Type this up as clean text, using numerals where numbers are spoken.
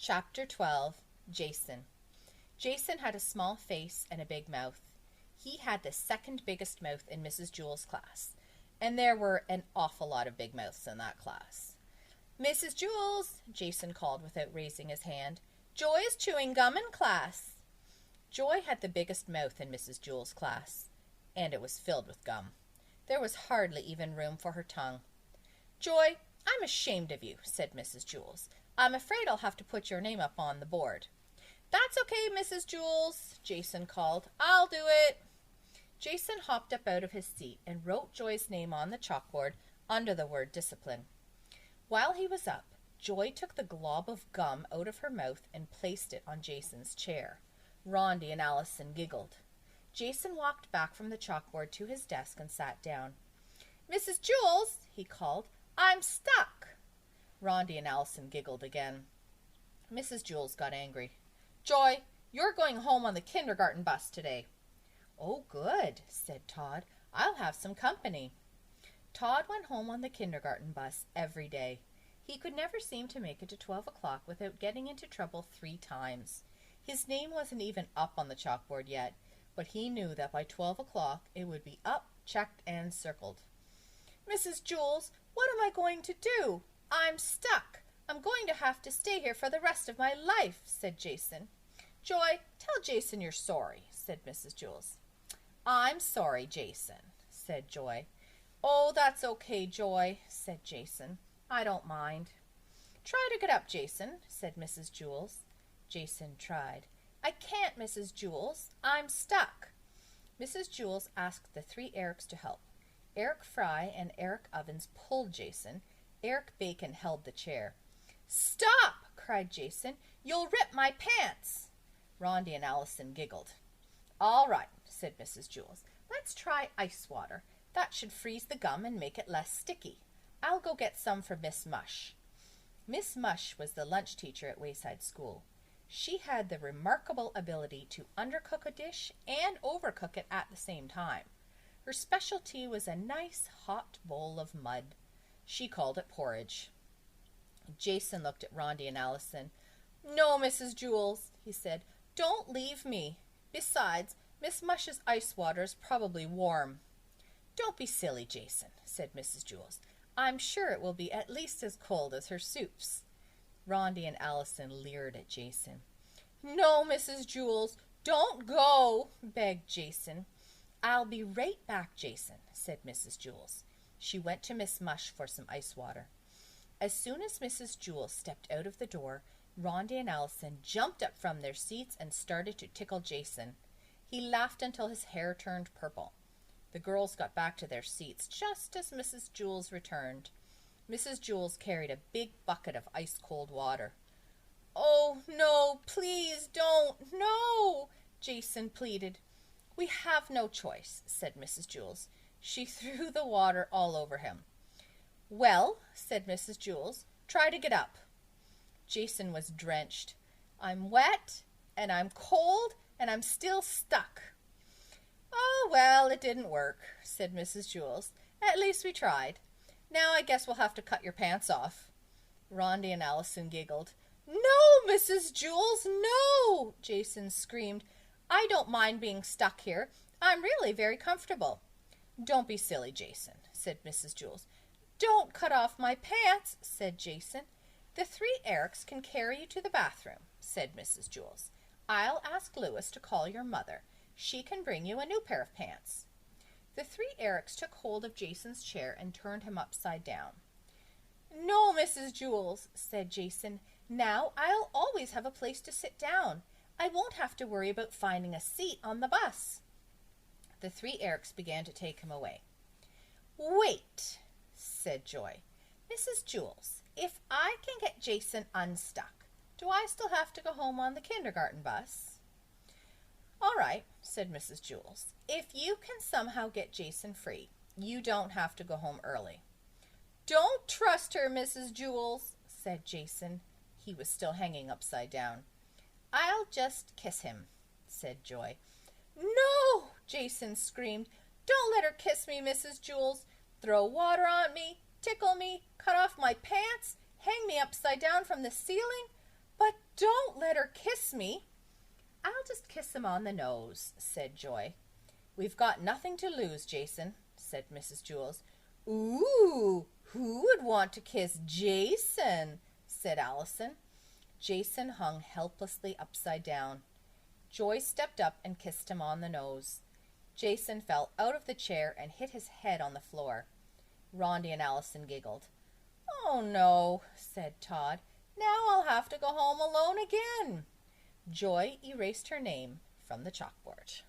Chapter 12. Jason. Jason had a small face and a big mouth. He had the second biggest mouth in Mrs. Jewell's class, and there were an awful lot of big mouths in that class. "Mrs. Jewells," Jason called without raising his hand, "Joy is chewing gum in class." Joy had the biggest mouth in Mrs. Jewell's class, and it was filled with gum. There was hardly even room for her tongue. "Joy, I'm ashamed of you," said Mrs. Jewells. "I'm afraid I'll have to put your name up on the board." "That's okay, Mrs. Jewells," Jason called. "I'll do it." Jason hopped up out of his seat and wrote Joy's name on the chalkboard under the word discipline. While he was up, Joy took the glob of gum out of her mouth and placed it on Jason's chair. Rondi and Allison giggled. Jason walked back from the chalkboard to his desk and sat down. "Mrs. Jewells," he called, "I'm stuck." Rondi and Allison giggled again. Mrs. Jewells got angry. "Joy, you're going home on the kindergarten bus today." "Oh, good," said Todd. "I'll have some company." Todd went home on the kindergarten bus every day. He could never seem to make it to 12 o'clock without getting into trouble 3 times. His name wasn't even up on the chalkboard yet, but he knew that by 12 o'clock it would be up, checked, and circled. "Mrs. Jewells, what am I going to do? I'm stuck. I'm going to have to stay here for the rest of my life," said Jason. "Joy, tell Jason you're sorry," said Mrs. Jewells. "I'm sorry, Jason," said Joy. "Oh, that's okay, Joy," said Jason. "I don't mind." "Try to get up, Jason," said Mrs. Jewells. Jason tried. "I can't, Mrs. Jewells. I'm stuck." Mrs. Jewells asked the 3 Erics to help. Eric Fry and Eric Ovens pulled Jason. Eric Bacon held the chair. "Stop!" cried Jason. "You'll rip my pants." Rondi and Allison giggled. "All right," said Mrs. Jewells. "Let's try ice water. That should freeze the gum and make it less sticky. I'll go get some for Miss Mush." Miss Mush was the lunch teacher at Wayside School. She had the remarkable ability to undercook a dish and overcook it at the same time. Her specialty was a nice hot bowl of mud. She called it porridge. Jason looked at Rondi and Allison. "No, Mrs. Jewells," he said. "Don't leave me. Besides, Miss Mush's ice water is probably warm." "Don't be silly, Jason," said Mrs. Jewells. "I'm sure it will be at least as cold as her soups." Rondi and Allison leered at Jason. "No, Mrs. Jewells, don't go," begged Jason. "I'll be right back, Jason," said Mrs. Jewells. She went to Miss Mush for some ice water. As soon as Mrs. Jewells stepped out of the door, Rondi and Allison jumped up from their seats and started to tickle Jason. He laughed until his hair turned purple. The girls got back to their seats just as Mrs. Jewells returned. Mrs. Jewells carried a big bucket of ice-cold water. "Oh, no, please don't, no," Jason pleaded. "We have no choice," said Mrs. Jewells. She threw the water all over him. "Well," said Mrs. Jewells, "try to get up." Jason was drenched. "I'm wet, and I'm cold, and I'm still stuck." "Oh, well, it didn't work," said Mrs. Jewells. "At least we tried. Now I guess we'll have to cut your pants off." Rondi and Allison giggled. "No, Mrs. Jewells, no!" Jason screamed. "I don't mind being stuck here. I'm really very comfortable." "Don't be silly, Jason," said Mrs. Jewells. "Don't cut off my pants," said Jason. "The 3 Erics can carry you to the bathroom," said Mrs. Jewells. "I'll ask Louis to call your mother. She can bring you a new pair of pants." The 3 Erics took hold of Jason's chair and turned him upside down. "No, Mrs. Jewells," said Jason. "Now I'll always have a place to sit down. I won't have to worry about finding a seat on the bus." The 3 Erics began to take him away. "Wait," said Joy. "Mrs. Jewells, if I can get Jason unstuck, do I still have to go home on the kindergarten bus?" "All right," said Mrs. Jewells. "If you can somehow get Jason free, you don't have to go home early." "Don't trust her, Mrs. Jewells," said Jason. He was still hanging upside down. "I'll just kiss him," said Joy. "No!" Jason screamed. "Don't let her kiss me, Mrs. Jewells. Throw water on me, tickle me, cut off my pants, hang me upside down from the ceiling. But don't let her kiss me. I'll just kiss him on the nose, said Joy. We've got nothing to lose, Jason, said Mrs. Jewls. Ooh, who would want to kiss Jason? Said Allison. Jason hung helplessly upside down. Joy stepped up and kissed him on the nose. Jason fell out of the chair and hit his head on the floor. Rondi and Allison giggled. Oh, no, said Todd. Now I'll have to go home alone again. Joy erased her name from the chalkboard.